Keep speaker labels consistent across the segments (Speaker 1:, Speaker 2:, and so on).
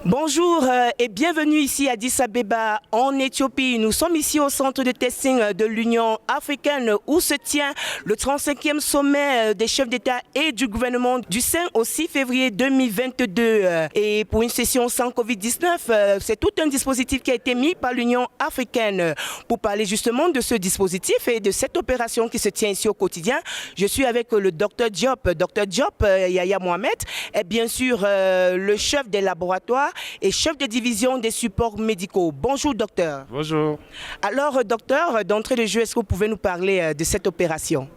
Speaker 1: Bonjour et bienvenue ici à Addis Abeba en Éthiopie. Nous sommes ici au centre de testing de l'Union africaine où se tient le 35e sommet des chefs d'État et du gouvernement du 5 au 6 février 2022. Et pour une session sans Covid-19, c'est tout un dispositif qui a été mis par l'Union africaine. Pour parler justement de ce dispositif et de cette opération qui se tient ici au quotidien, je suis avec le Dr Diop. Dr Diop, Yaya Mohamed, est bien sûr le chef des laboratoires et chef de division des supports médicaux. Bonjour docteur.
Speaker 2: Bonjour.
Speaker 1: Alors docteur, d'entrée de jeu, est-ce que vous pouvez nous parler de cette opération ?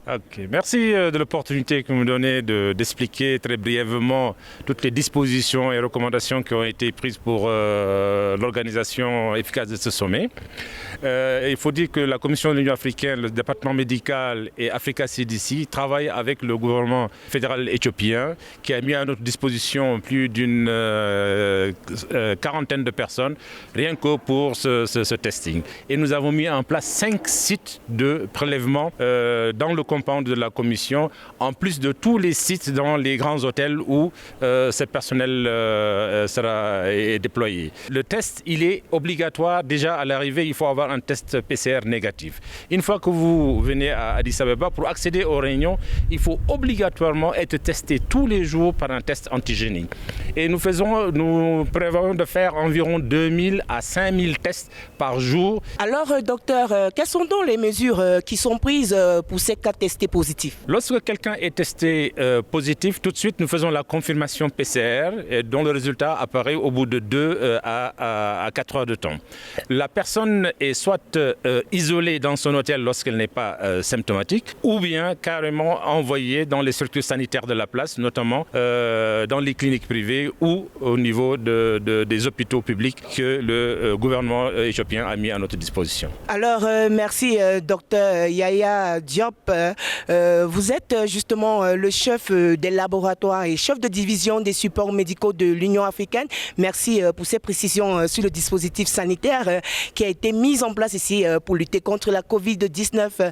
Speaker 2: Ok, merci de l'opportunité que vous me donnez d'expliquer très brièvement toutes les dispositions et recommandations qui ont été prises pour l'organisation efficace de ce sommet. Il faut dire que la Commission de l'Union africaine, le département médical et Africa CDC travaillent avec le gouvernement fédéral éthiopien qui a mis à notre disposition plus d'une quarantaine de personnes rien que pour ce testing. Et nous avons mis en place 5 sites de prélèvement dans le compound de la commission, en plus de tous les sites dans les grands hôtels où ce personnel est déployé. Le test, il est obligatoire. Déjà à l'arrivée, il faut avoir un test PCR négatif. Une fois que vous venez à Addis Abeba, pour accéder aux réunions, il faut obligatoirement être testé tous les jours par un test antigénique. Et nous prévoyons de faire environ 2000 à 5000 tests par jour.
Speaker 1: Alors docteur, quelles sont donc les mesures qui sont prises pour ces cas testés positifs?
Speaker 2: Lorsque quelqu'un est testé positif, tout de suite nous faisons la confirmation PCR dont le résultat apparaît au bout de 2 à 4 heures de temps. La personne est soit isolée dans son hôtel lorsqu'elle n'est pas symptomatique, ou bien carrément envoyée dans les structures sanitaires de la place, notamment dans les cliniques privées ou au niveau des hôpitaux publics que le gouvernement éthiopien a mis à notre disposition.
Speaker 1: Alors merci docteur Yaya Diop. Vous êtes justement le chef des laboratoires et chef de division des supports médicaux de l'Union africaine. Merci pour ces précisions sur le dispositif sanitaire qui a été mis en place ici pour lutter contre la Covid-19.